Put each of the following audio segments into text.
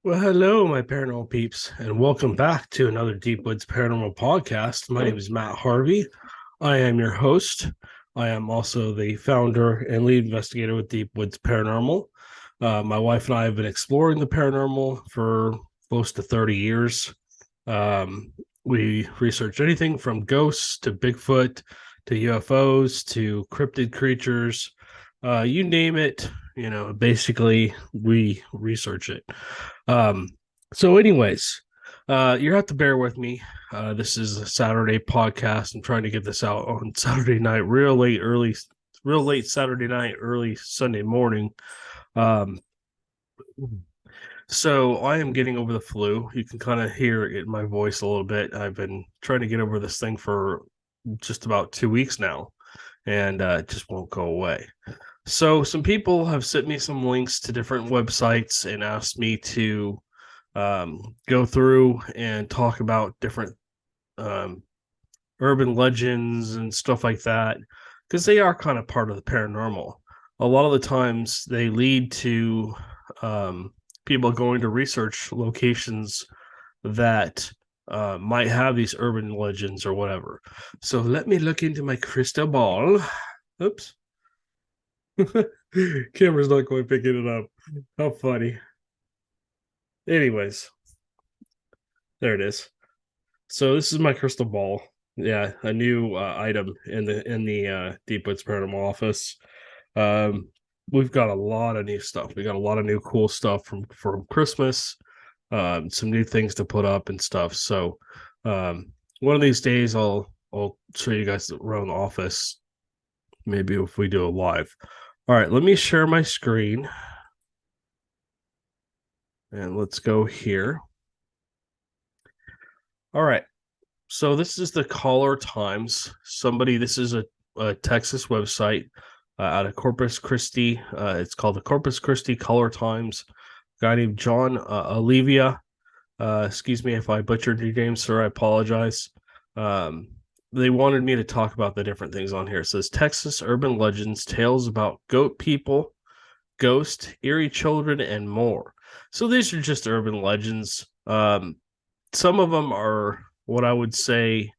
Well, hello, my paranormal peeps, and welcome back to another Deep Woods Paranormal podcast. My name is Matt Harvey. I am your host. I am also the founder and lead investigator with Deep Woods Paranormal. My wife and I have been exploring the paranormal for close to 30 years. We research anything from ghosts to Bigfoot to UFOs to cryptid creatures. You name it, basically we research it. Um, so, anyways, you have to bear with me. This is a Saturday podcast. I'm trying to get this out on Saturday night, real late Saturday night, early Sunday morning. Um, so I am getting over the flu. You can kind of hear it in my voice a little bit. I've been trying to get over this thing for just about 2 weeks now, and it just won't go away. So some people have sent me some links to different websites and asked me to go through and talk about different um, urban legends and stuff like that because they are kind of part of the paranormal. A lot of the times they lead to um, people going to research locations that might have these urban legends or whatever. So let me look into my crystal ball. Oops. Camera's not quite picking it up. How funny. Anyways, there it is. So this is my crystal ball. Yeah, a new item in the Deep Woods Paranormal office. Um, we've got a lot of new stuff. We got a lot of new cool stuff from Christmas. Some new things to put up and stuff. So one of these days I'll show you guys around the office. Maybe if we do a live. All right, let me share my screen. And let's go here. All right. So this is the Caller Times. This is a Texas website out of Corpus Christi. It's called the Corpus Christi Caller Times. A guy named John Olivia. Excuse me if I butchered your name, sir. I apologize. They wanted me to talk about the different things on here. It says Texas urban legends, tales about goat people, ghosts, eerie children, and more. So these are just urban legends. Some of them are what I would say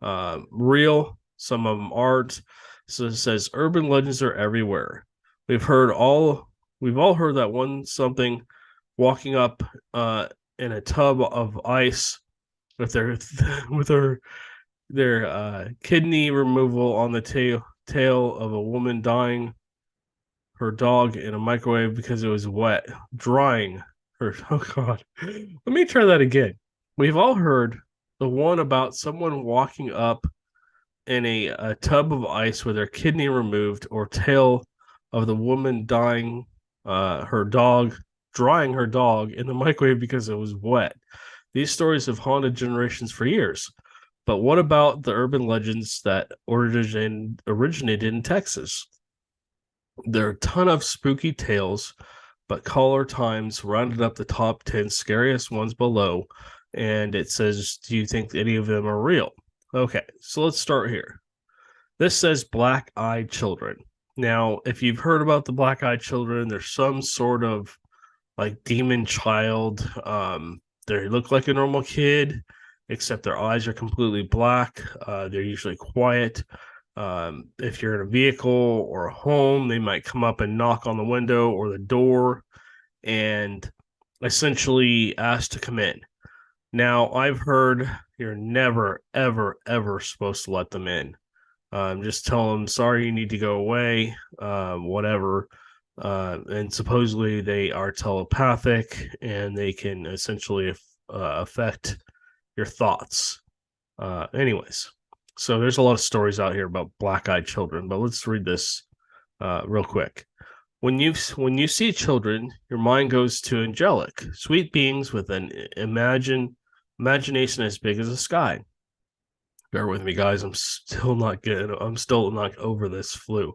real. Some of them aren't. So it says urban legends are everywhere. We've all heard that one something walking up in a tub of ice with their with their kidney removal on the tail of a woman dying her dog in a microwave because it was wet, drying her. Oh God! Let me try that again. We've all heard the one about someone walking up in a tub of ice with their kidney removed, or tale of the woman dying her dog, drying her dog in the microwave because it was wet. These stories have haunted generations for years. But what about the urban legends that originated in Texas? There are a ton of spooky tales, but Caller Times rounded up the top 10 scariest ones below, and it says, do you think any of them are real? Okay, so let's start here. This says black eyed children. Now, if you've heard about the black eyed children, there's some sort of like demon child. They look like a normal kid, except their eyes are completely black. They're usually quiet. If you're in a vehicle or a home, they might come up and knock on the window or the door and essentially ask to come in. Now, I've heard you're never, ever, ever supposed to let them in. Just tell them, sorry, you need to go away, whatever. And supposedly they are telepathic and they can essentially affect your thoughts. Anyways, so there's a lot of stories out here about black-eyed children, but let's read this real quick. When you see children, your mind goes to angelic, sweet beings with an imagination as big as the sky. Bear with me, guys. I'm still not over this flu.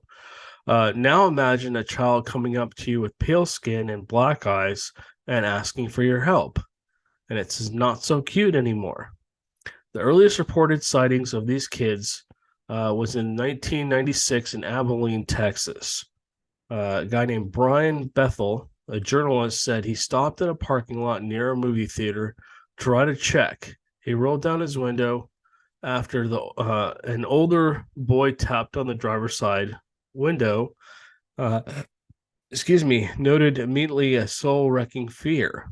Now imagine a child coming up to you with pale skin and black eyes and asking for your help. And it's not so cute anymore. The earliest reported sightings of these kids was in 1996 in Abilene, Texas. A guy named Brian Bethel a journalist said he stopped at a parking lot near a movie theater to try to check. He rolled down his window after the an older boy tapped on the driver's side window. Uh, noted immediately a soul-wrecking fear.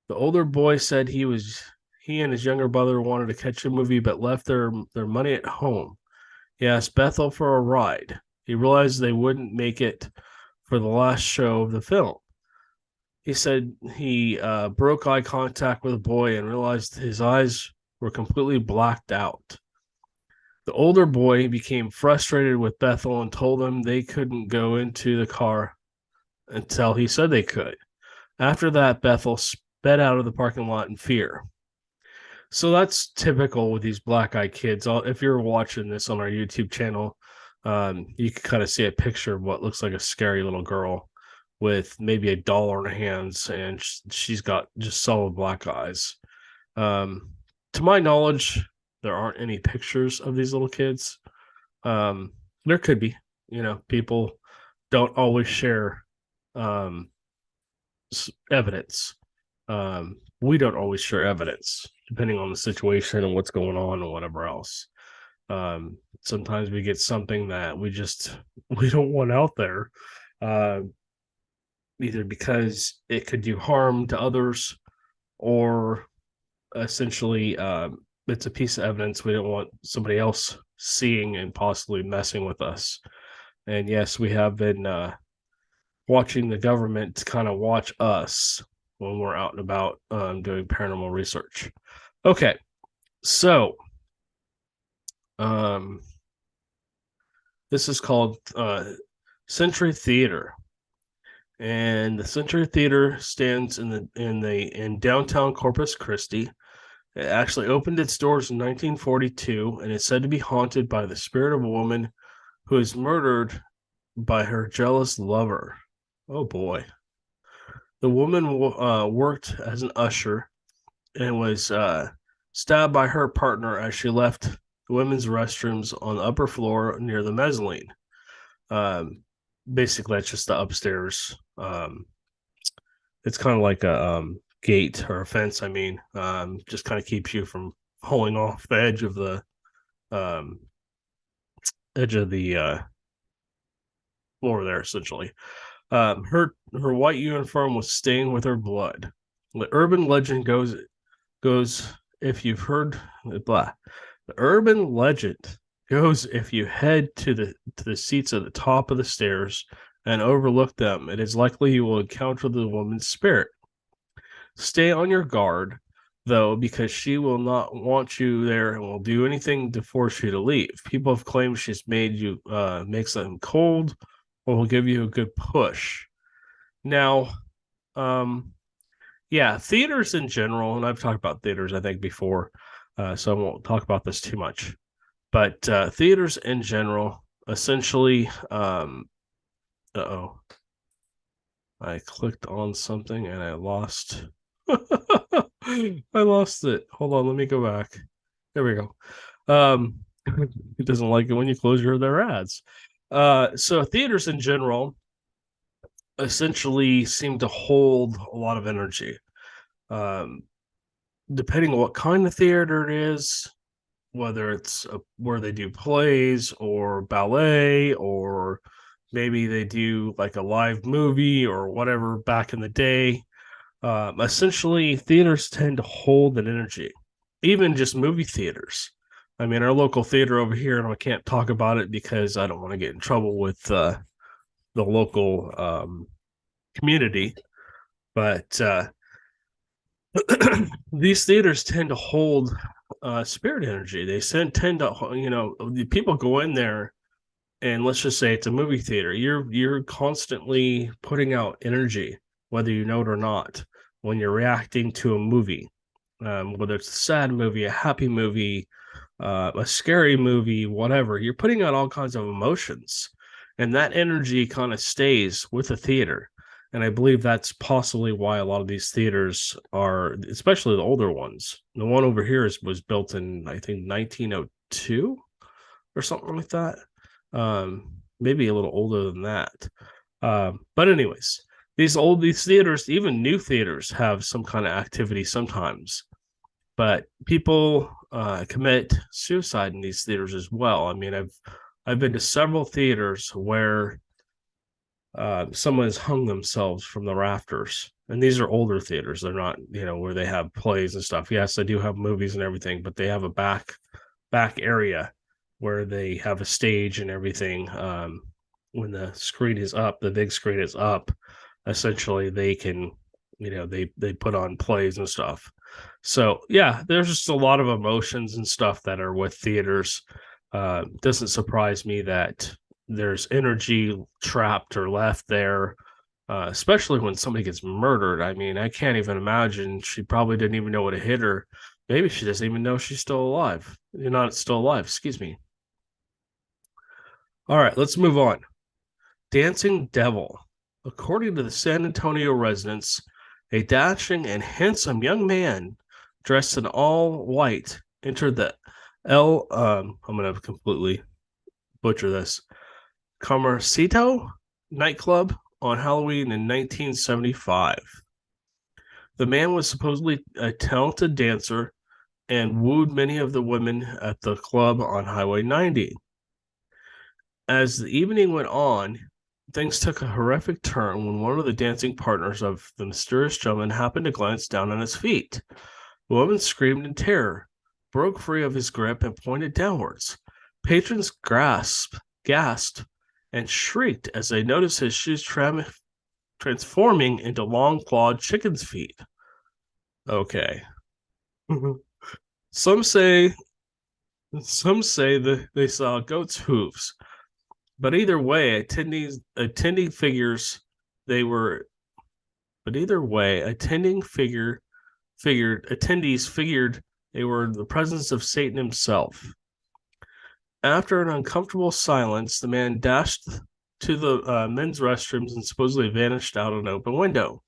The older boy said he and his younger brother wanted to catch a movie but left their money at home. He asked Bethel for a ride. He realized they wouldn't make it for the last show of the film. He said he broke eye contact with the boy and realized his eyes were completely blacked out. The older boy became frustrated with Bethel and told them they couldn't go into the car until he said they could. After that, Bethel sped out of the parking lot in fear. So that's typical with these black eyed kids. If you're watching this on our YouTube channel, you can kind of see a picture of what looks like a scary little girl with maybe a doll in her hands, and she's got just solid black eyes. To my knowledge, there aren't any pictures of these little kids. There could be, people don't always share evidence. We don't always share evidence depending on the situation and what's going on and whatever else. Sometimes we get something that we don't want out there, either because it could do harm to others, or essentially it's a piece of evidence we don't want somebody else seeing and possibly messing with us. And yes, we have been watching the government kind of watch us when we're out and about doing paranormal research. Okay, so this is called Century Theater, and the Century Theater stands in downtown Corpus Christi. It actually opened its doors in 1942, and is said to be haunted by the spirit of a woman who is murdered by her jealous lover. Oh boy. The woman worked as an usher and was stabbed by her partner as she left the women's restrooms on the upper floor near the mezzanine. Basically, that's just the upstairs. It's kind of like a gate or a fence. Just kind of keeps you from falling off the edge of the floor there, essentially. Her white uniform was stained with her blood. The urban legend goes if you've heard blah. The urban legend goes if you head to the seats at the top of the stairs and overlook them, it is likely you will encounter the woman's spirit. Stay on your guard, though, because she will not want you there and will do anything to force you to leave. People have claimed she's makes them cold, or will give you a good push. Now, theaters in general, and I've talked about theaters, I think, before, so I won't talk about this too much. But theaters in general, essentially, I clicked on something and I lost. I lost it. Hold on, let me go back. There we go. It doesn't like it when you close their ads. So theaters in general essentially seem to hold a lot of energy. Depending on what kind of theater it is, whether it's where they do plays or ballet, or maybe they do like a live movie or whatever back in the day. Essentially, theaters tend to hold an energy, even just movie theaters. Our local theater over here, and I can't talk about it because I don't want to get in trouble with the local community. But these theaters tend to hold spirit energy. They tend to, the people go in there, and let's just say it's a movie theater. You're constantly putting out energy, whether you know it or not, when you're reacting to a movie, whether it's a sad movie, a happy movie, a scary movie, whatever. You're putting out all kinds of emotions, and that energy kind of stays with the theater. And I believe that's possibly why a lot of these theaters are, especially the older ones. The one over here was built in, I think, 1902 or something like that. Maybe a little older than that. But anyways, these theaters, even new theaters, have some kind of activity sometimes. But people commit suicide in these theaters as well. I mean, I've been to several theaters where someone has hung themselves from the rafters. And these are older theaters. They're not, where they have plays and stuff. Yes, they do have movies and everything, but they have a back area where they have a stage and everything. When the screen is up, the big screen is up, essentially they can, they put on plays and stuff. So yeah, there's just a lot of emotions and stuff that are with theaters. Doesn't surprise me that there's energy trapped or left there, especially when somebody gets murdered. I mean, I can't even imagine. She probably didn't even know what hit her. Maybe she doesn't even know she's still alive. You're not still alive, excuse me. All right, let's move on. Dancing Devil. According to the San Antonio residents, a dashing and handsome young man dressed in all white entered the I'm going to completely butcher this, Comercito nightclub on Halloween in 1975. The man was supposedly a talented dancer and wooed many of the women at the club on Highway 90. As the evening went on, things took a horrific turn when one of the dancing partners of the mysterious gentleman happened to glance down on his feet. The woman screamed in terror, broke free of his grip, and pointed downwards. Patrons gasped, and shrieked as they noticed his shoes transforming into long clawed chicken's feet. Okay. Some say that they saw goat's hooves, but either way, attending figures they were. But either way, attendees figured they were in the presence of Satan himself. After an uncomfortable silence, the man dashed to the men's restrooms and supposedly vanished out an open window.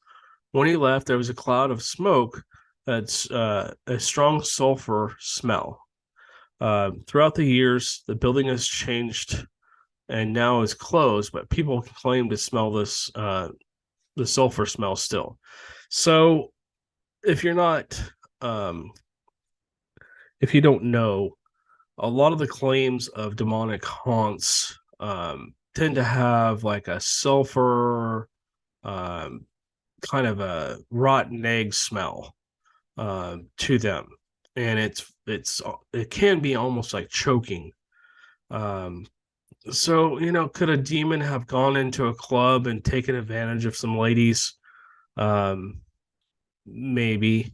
When he left, there was a cloud of smoke that's a strong sulfur smell. Throughout the years, the building has changed and now is closed, but people claim to smell the sulfur smell still. So if you're not, if you don't know, a lot of the claims of demonic haunts tend to have like a sulfur, kind of a rotten egg smell to them, and it can be almost like choking. So could a demon have gone into a club and taken advantage of some ladies? Maybe.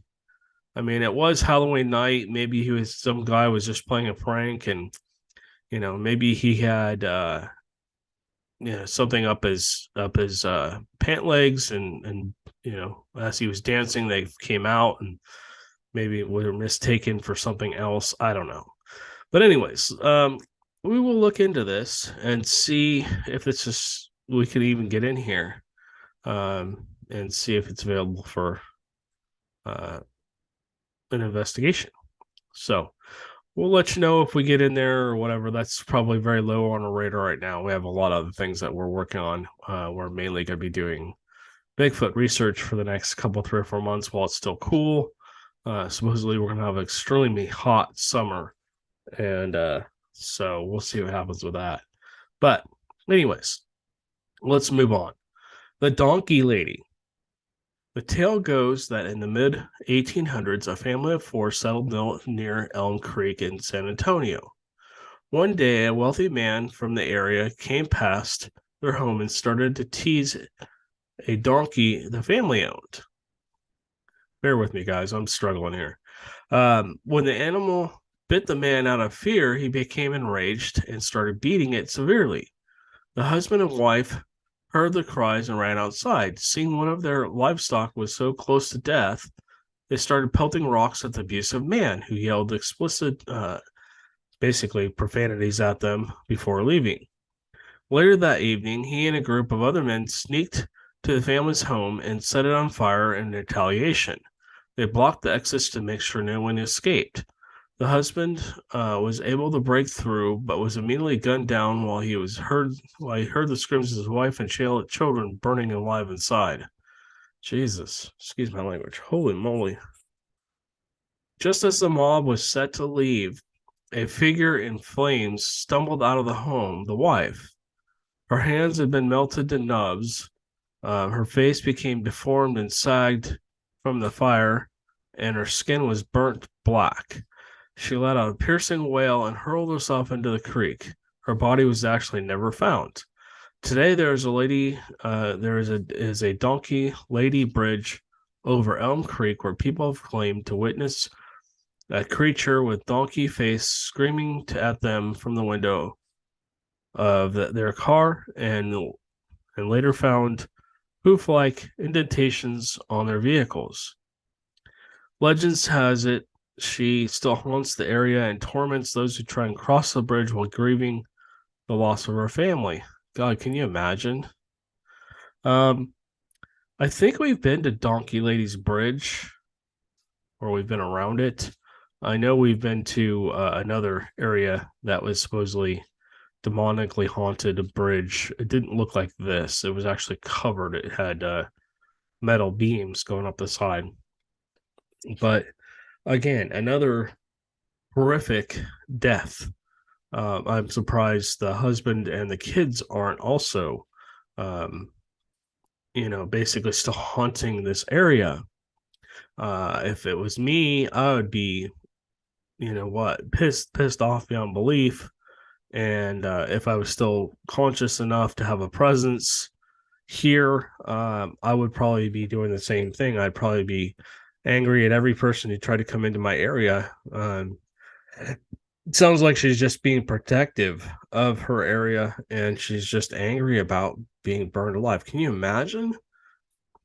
I mean, it was Halloween night. Maybe some guy was just playing a prank, and maybe he had something up his pant legs, and as he was dancing, they came out, and maybe it were mistaken for something else. I don't know. But anyways, we will look into this and see if we can even get in here, and see if it's available for an investigation. So we'll let you know if we get in there or whatever. That's probably very low on our radar right now. We have a lot of other things that we're working on. We're mainly going to be doing Bigfoot research for the next couple, 3 or 4 months while it's still cool. Supposedly, we're going to have an extremely hot summer. And so we'll see what happens with that. But, anyways, let's move on. The Donkey Lady. The tale goes that in the mid 1800s, a family of four settled near Elm Creek in San Antonio. One day, a wealthy man from the area came past their home and started to tease a donkey the family owned. Bear with me, guys. I'm struggling here. When the animal bit the man out of fear, he became enraged and started beating it severely. The husband and wife heard the cries and ran outside. Seeing one of their livestock was so close to death, they started pelting rocks at the abusive man, who yelled explicit, basically profanities at them before leaving. Later that evening, he and a group of other men sneaked to the family's home and set it on fire in retaliation. They blocked the exits to make sure no one escaped. The husband was able to break through, but was immediately gunned down while he heard the screams of his wife and children burning alive inside. Jesus, excuse my language. Holy moly! Just as the mob was set to leave, a figure in flames stumbled out of the home. The wife, her hands had been melted to nubs. Her face became deformed and sagged from the fire, and her skin was burnt black. She let out a piercing wail and hurled herself into the creek. Her body was actually never found. Today, there is a donkey lady bridge over Elm Creek where people have claimed to witness a creature with donkey face screaming at them from the window of their car, and later found hoof-like indentations on their vehicles. Legends has it she still haunts the area and torments those who try and cross the bridge while grieving the loss of her family. God, can you imagine? Um, I think we've been to Donkey Lady's Bridge, or we've been around it. I know we've been to another area that was supposedly demonically haunted, a bridge. It didn't look like this. It was actually covered. It had metal beams going up the side. But again, another horrific death. I'm surprised the husband and the kids aren't also, um, basically still haunting this area. If it was me, I would be, pissed off beyond belief. And if I was still conscious enough to have a presence here, I would probably be doing the same thing. I'd probably be angry at every person who tried to come into my area. It sounds like she's just being protective of her area and she's just angry about being burned alive. Can you imagine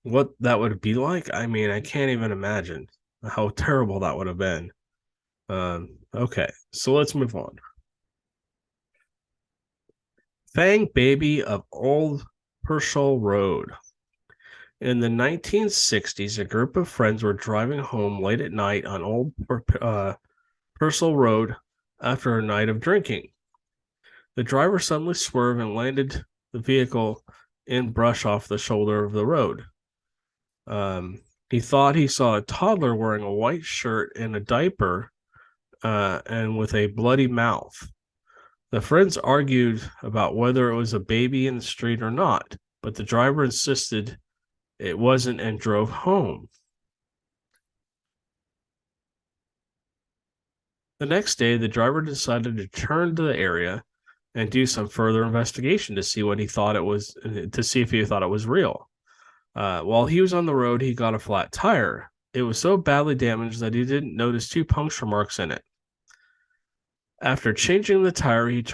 what that would be like? I mean, I can't even imagine how terrible that would have been. Okay, so let's move on. Fang Baby of Old Purcell Road. In the 1960s, a group of friends were driving home late at night on Old Purcell Road after a night of drinking. The driver suddenly swerved and landed the vehicle in brush off the shoulder of the road. He thought he saw a toddler wearing a white shirt and a diaper and with a bloody mouth. The friends argued about whether it was a baby in the street or not, but the driver insisted it wasn't and drove home. The next day, the driver decided to return to the area and do some further investigation to see what he thought it was, to see if he thought it was real. While he was on the road, he got a flat tire. It was so badly damaged that he didn't notice 2 puncture marks in it. After changing the tire, he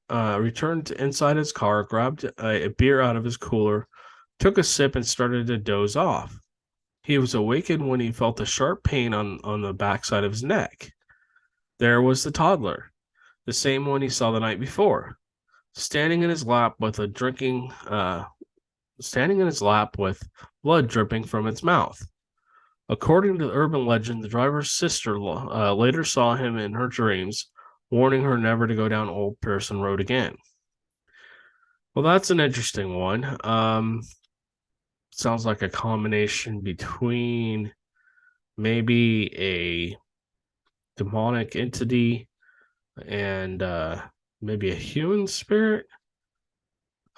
returned inside his car, grabbed a beer out of his cooler, took a sip, and started to doze off. He was awakened when he felt a sharp pain on the backside of his neck. There was the toddler, the same one he saw the night before, standing in his lap with blood dripping from its mouth. According to the urban legend, the driver's sister later saw him in her dreams, warning her never to go down Old Pearson Road again. Well, that's an interesting one. Sounds like a combination between maybe a demonic entity and maybe a human spirit.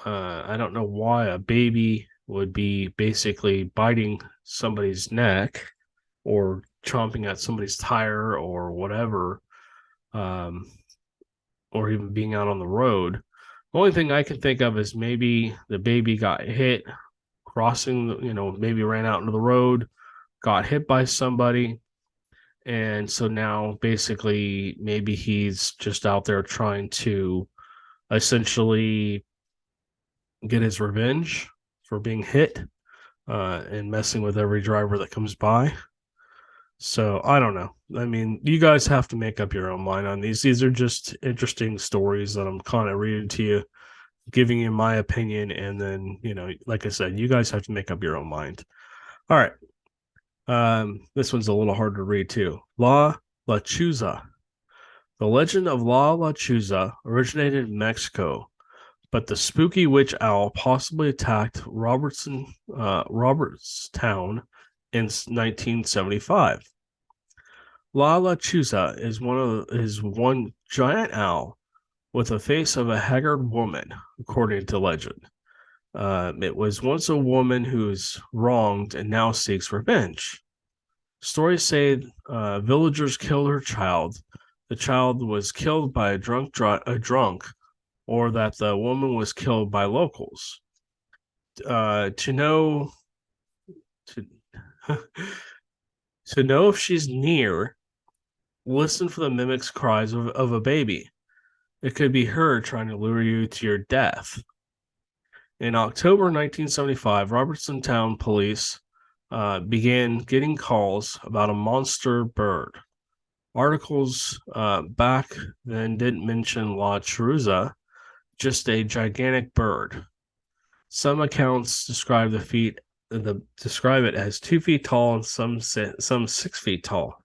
I don't know why a baby would be basically biting somebody's neck or chomping at somebody's tire or whatever, or even being out on the road. The only thing I can think of is maybe the baby got hit crossing, maybe ran out into the road, got hit by somebody. And so now basically maybe he's just out there trying to essentially get his revenge for being hit and messing with every driver that comes by. So I don't know. I mean, you guys have to make up your own mind on these. These are just interesting stories that I'm kind of reading to you, giving you my opinion, and then like I said, you guys have to make up your own mind. All right. This one's a little hard to read too. La Lechuza. The legend of La Lechuza originated in Mexico, but the spooky witch owl possibly attacked Robertstown in 1975. La Lechuza is one giant owl with the face of a haggard woman, according to legend. It was once a woman who's wronged and now seeks revenge. Stories say villagers killed her child. The child was killed by a drunk, or that the woman was killed by locals. To know to, to know if she's near, listen for the mimic's cries of a baby. It could be her trying to lure you to your death. In October 1975, Robertson Town police began getting calls about a monster bird. Articles back then didn't mention La Cheruza, just a gigantic bird. Some accounts describe it as 2 feet tall, and some 6 feet tall.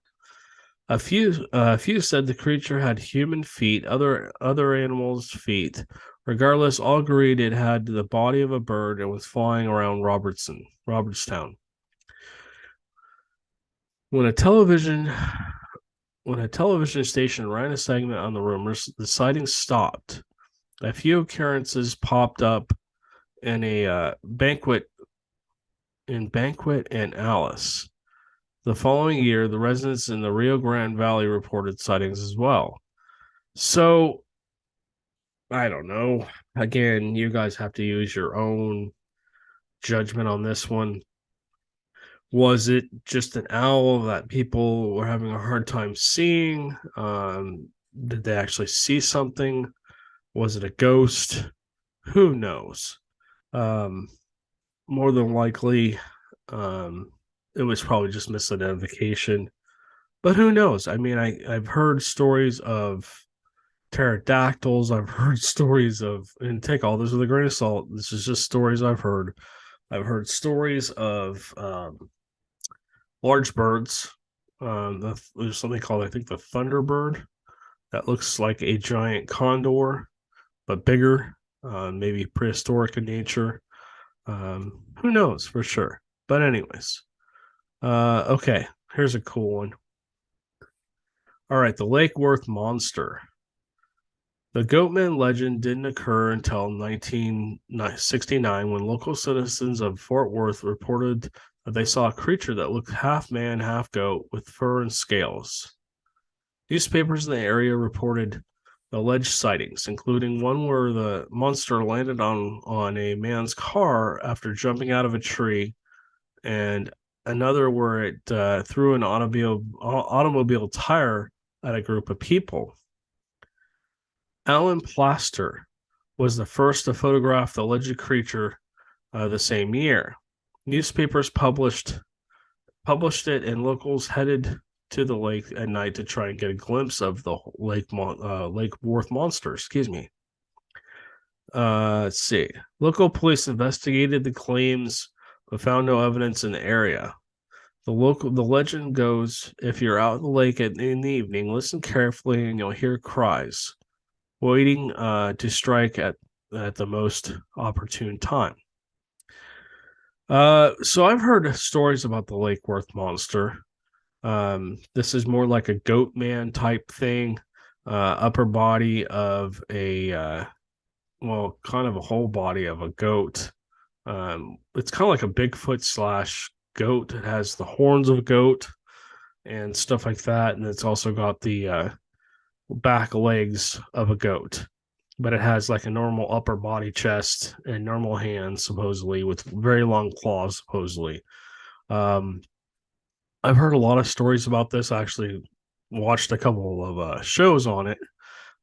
A few said the creature had human feet, other animals' feet. Regardless, all agreed it had the body of a bird and was flying around Robertstown. When a television when a television station ran a segment on the rumors, the sightings stopped. A few occurrences popped up in a Banquet and Alice. The following year, the residents in the Rio Grande Valley reported sightings as well. So, I don't know. Again, you guys have to use your own judgment on this one. Was it just an owl that people were having a hard time seeing? Did they actually see something? Was it a ghost? Who knows? Um, More than likely, um, it was probably just misidentification. But who knows? I mean, I've heard stories of pterodactyls. I've heard stories of, and take all this with a grain of salt. This is just stories I've heard. I've heard stories of large birds. There's something called, I think, the thunderbird that looks like a giant condor, but bigger, maybe prehistoric in nature. Who knows for sure? But anyways, okay, here's a cool one. All right, the Lake Worth monster. The Goatman legend didn't occur until 1969 when local citizens of Fort Worth reported that they saw a creature that looked half man, half goat with fur and scales. Newspapers in the area reported alleged sightings, including one where the monster landed on a man's car after jumping out of a tree, and another where it threw an automobile tire at a group of people. Alan Plaster was the first to photograph the alleged creature the same year. Newspapers published it, and locals headed to the lake at night to try and get a glimpse of the Lake Worth monster. Excuse me. Let's see. Local police investigated the claims, but found no evidence in the area. The legend goes: if you're out in the lake in the evening, listen carefully, and you'll hear cries, waiting to strike at the most opportune time. So I've heard stories about the Lake Worth monster. This is more like a goat man type thing. Upper body of a kind of a whole body of a goat. It's kind of like a Bigfoot slash goat. It has the horns of a goat and stuff like that, and it's also got the back legs of a goat, but it has like a normal upper body, chest, and normal hands, supposedly, with very long claws, supposedly. Um, I've heard a lot of stories about this. I actually watched a couple of shows on it,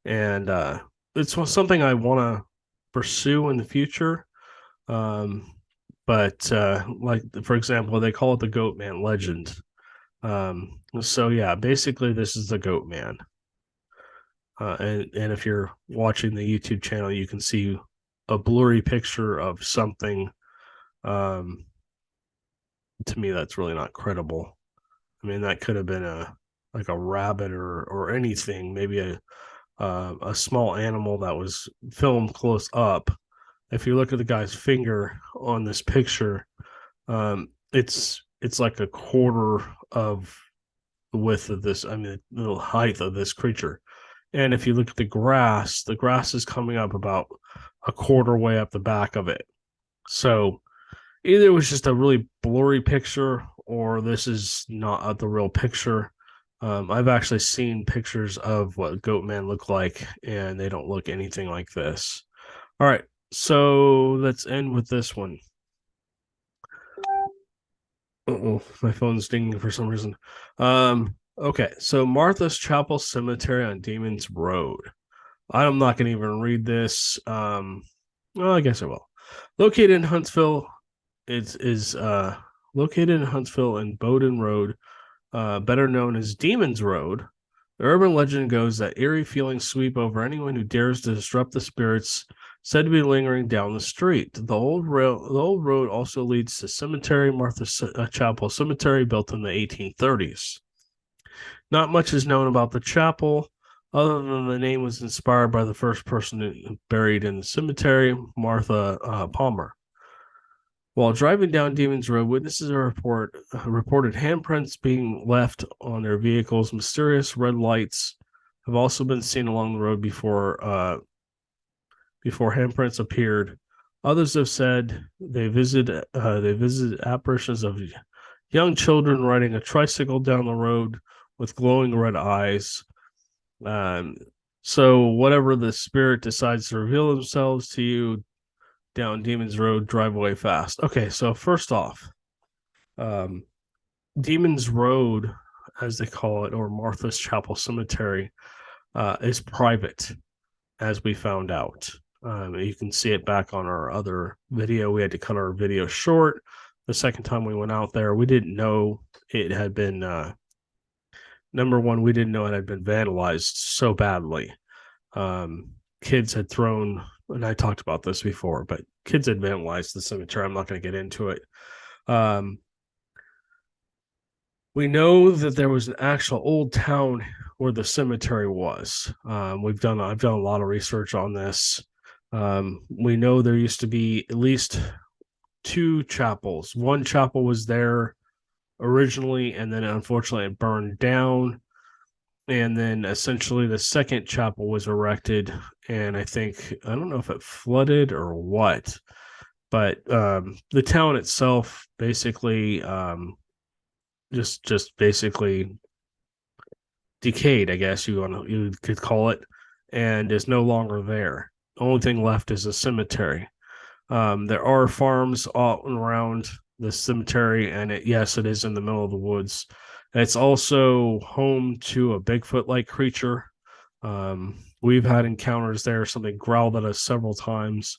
and it's something I want to pursue in the future. Um, but like for example, they call it the Goat Man legend. So yeah, basically this is the Goat Man. And if you're watching the YouTube channel, you can see a blurry picture of something. To me, that's really not credible. I mean, that could have been like a rabbit or anything, maybe a small animal that was filmed close up. If you look at the guy's finger on this picture, it's like a quarter of the width of this. I mean, the height of this creature. And if you look at the grass is coming up about a quarter way up the back of it. So either it was just a really blurry picture or this is not the real picture. I've actually seen pictures of what goat men look like, and they don't look anything like this. All right, so let's end with this one. Oh, my phone's dinging for some reason. Okay, so Martha's Chapel Cemetery on Demons Road. I'm not going to even read this. Well, I guess I will. Located in Huntsville, it is located in Huntsville and Bowden Road, better known as Demons Road. The urban legend goes that eerie feelings sweep over anyone who dares to disrupt the spirits said to be lingering down the street. The old road also leads to cemetery, Martha Chapel Cemetery, built in the 1830s. Not much is known about the chapel, other than the name was inspired by the first person buried in the cemetery, Martha Palmer. While driving down Demons Road, witnesses reported handprints being left on their vehicles. Mysterious red lights have also been seen along the road before handprints appeared. Others have said they visited apparitions of young children riding a tricycle down the road with glowing red eyes. So whatever the spirit decides to reveal themselves to you down Demons Road, drive away fast. Okay, so first off, um, Demons Road, as they call it, or Martha's Chapel Cemetery, is private, as we found out. You can see it back on our other video. We had to cut our video short. The second time we went out there, we didn't know it had been, number one, we didn't know it had been vandalized so badly. Kids had thrown, and I talked about this before, but kids had vandalized the cemetery. I'm not going to get into it. We know that there was an actual old town where the cemetery was. I've done a lot of research on this. We know there used to be at least two chapels. One chapel was there originally, and then unfortunately it burned down. And then essentially the second chapel was erected, and I don't know if it flooded or what, but the town itself basically just basically decayed, I guess you could call it, and is no longer there. The only thing left is a cemetery. There are farms all around the cemetery, and yes, it is in the middle of the woods. It's also home to a Bigfoot-like creature. We've had encounters there. Something growled at us several times.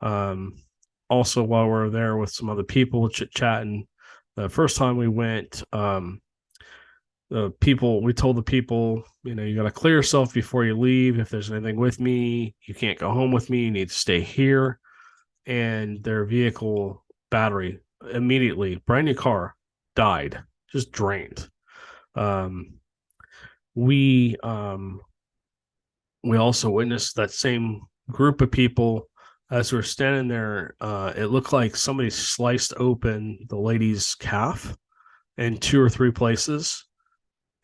Also, while we were there with some other people chit-chatting, the first time we went, we told the people, you got to clear yourself before you leave. If there's anything with me, you can't go home with me. You need to stay here. And their vehicle battery immediately, brand new car, died, just drained. We also witnessed that same group of people as we were standing there. It looked like somebody sliced open the lady's calf in two or three places,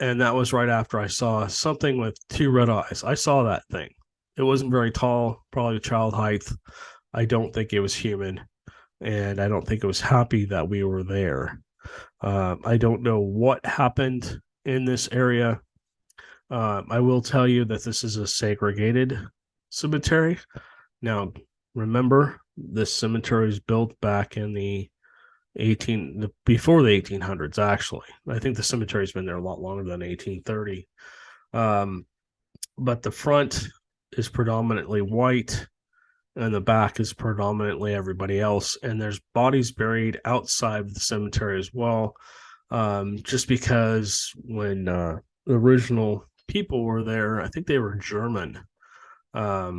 and that was right after I saw something with two red eyes. I saw that thing. It wasn't very tall, probably child height. I don't think it was human, and I don't think it was happy that we were there. I don't know what happened in this area. I will tell you that this is a segregated cemetery. Now, remember, this cemetery was built back in before the 1800s. Actually, I think the cemetery's been there a lot longer than 1830. But the front is predominantly white, and the back is predominantly everybody else. And there's bodies buried outside of the cemetery as well. Just because when the original people were there, I think they were German. I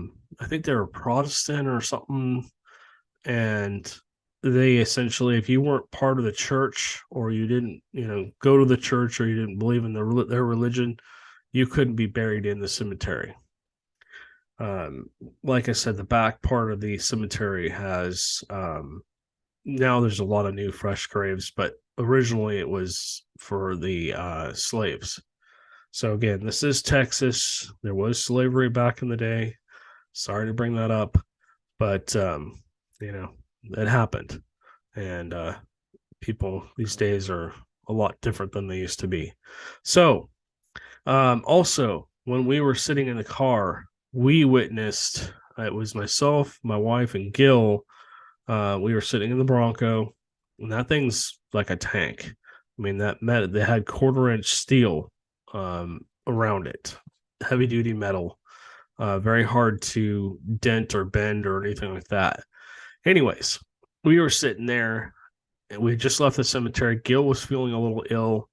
think they were Protestant or something. And they essentially, if you weren't part of the church or you didn't, go to the church or you didn't believe in their religion, you couldn't be buried in the cemetery. Um, like I said, the back part of the cemetery has now there's a lot of new fresh graves, but originally it was for the slaves. So again, this is Texas. There was slavery back in the day. Sorry to bring that up, but you know, it happened, and people these days are a lot different than they used to be. So, also, when we were sitting in the car, we witnessed it was myself, my wife, and Gil. We were sitting in the Bronco, and that thing's like a tank. I mean, they had quarter-inch steel around it, heavy duty metal, very hard to dent or bend or anything like that. Anyways, we were sitting there, and we just left the cemetery. Gil was feeling a little ill,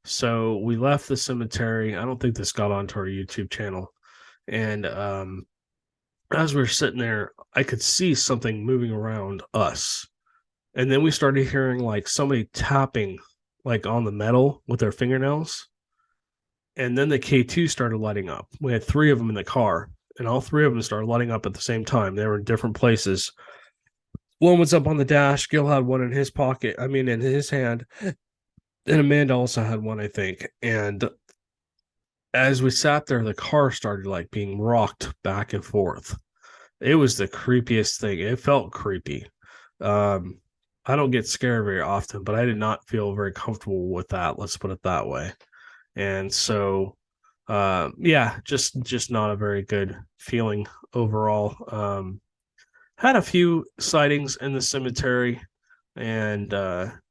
so we left the cemetery. I don't think this got onto our YouTube channel, and as we were sitting there, I could see something moving around us. And then we started hearing like somebody tapping like on the metal with their fingernails. And then the K2 started lighting up. We had three of them in the car, and all three of them started lighting up at the same time. They were in different places. One was up on the dash. Gil had one in his pocket, in his hand. And Amanda also had one, I think. And as we sat there, the car started like being rocked back and forth. It was the creepiest thing. It felt creepy. I don't get scared very often, but I did not feel very comfortable with that. Let's put it that way. And so, yeah, just not a very good feeling overall. Had a few sightings in the cemetery, and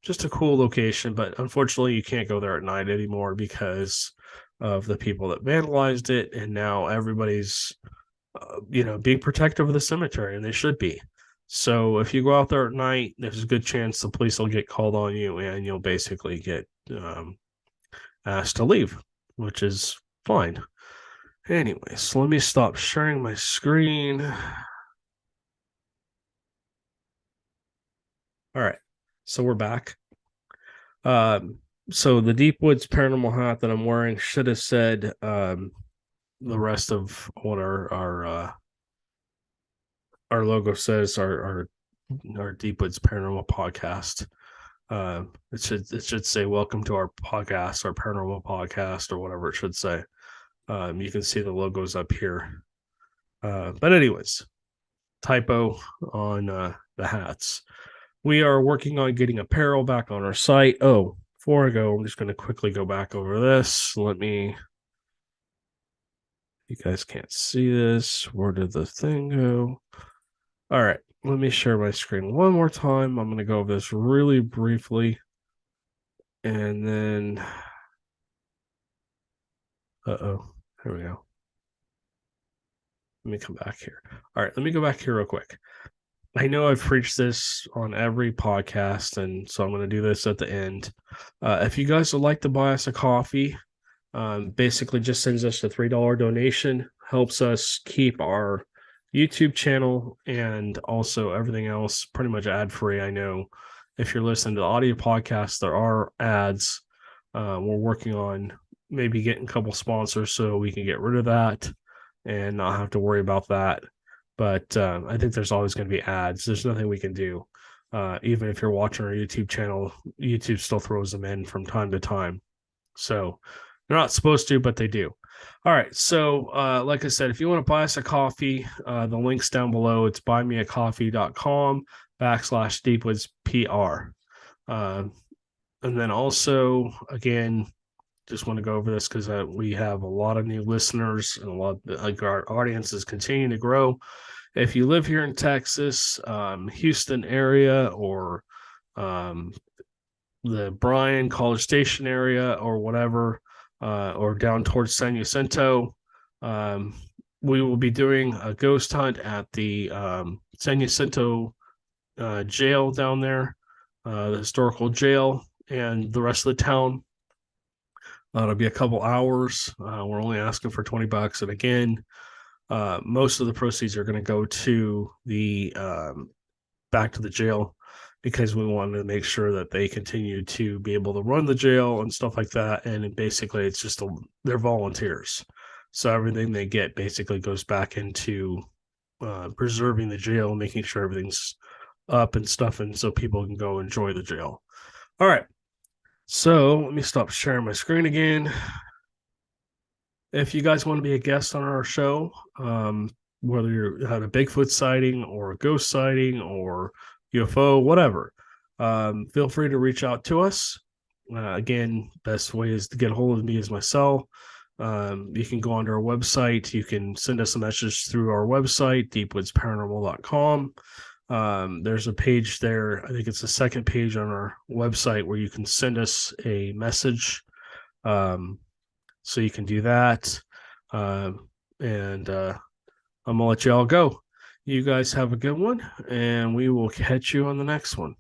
just a cool location, but unfortunately, you can't go there at night anymore because of the people that vandalized it, and now everybody's being protective of the cemetery, and they should be. So if you go out there at night, there's a good chance the police will get called on you, and you'll basically get asked to leave, which is fine. Anyway, so let me stop sharing my screen. All right, so we're back. So the Deep Woods paranormal hat that I'm wearing should have said the rest of what our logo says, our Deep Woods Paranormal Podcast. It should say welcome to our podcast, our paranormal podcast, or whatever it should say. You can see the logos up here. But anyways, typo on the hats. We are working on getting apparel back on our site. Oh, before I go, I'm just going to quickly go back over this. You guys can't see this. Where did the thing go? All right, let me share my screen one more time. I'm going to go over this really briefly. And then, here we go. Let me come back here. All right, let me go back here real quick. I know I've preached this on every podcast, and so I'm going to do this at the end. If you guys would like to buy us a coffee, basically just sends us a $3 donation, helps us keep our YouTube channel and also everything else pretty much ad-free. I know if you're listening to the audio podcast, there are ads. We're working on maybe getting a couple sponsors so we can get rid of that and not have to worry about that. But I think there's always going to be ads. There's nothing we can do. Even if you're watching our YouTube channel, YouTube still throws them in from time to time. So they're not supposed to, but they do. All right. So like I said, if you want to buy us a coffee, the link's down below. It's buymeacoffee.com/deepwoodspr. And then also, again, just want to go over this because we have a lot of new listeners and a lot of our audience is continuing to grow. If you live here in Texas, Houston area, or the Bryan College Station area, or whatever, or down towards San Jacinto, we will be doing a ghost hunt at the San Jacinto jail down there, the historical jail, and the rest of the town. It'll be a couple hours. We're only asking for $20. And again, most of the proceeds are going to go to the back to the jail. because we wanted to make sure that they continue to be able to run the jail and stuff like that. And basically, it's just they're volunteers, so everything they get basically goes back into preserving the jail, making sure everything's up and stuff, and so people can go enjoy the jail. All right, so let me stop sharing my screen again. If you guys want to be a guest on our show, whether you had a Bigfoot sighting or a ghost sighting or UFO, whatever, feel free to reach out to us. Again, best way is to get a hold of me is my cell. You can go onto our website. You can send us a message through our website, deepwoodsparanormal.com. There's a page there. I think it's the second page on our website where you can send us a message. So you can do that. And I'm going to let you all go. You guys have a good one, and we will catch you on the next one.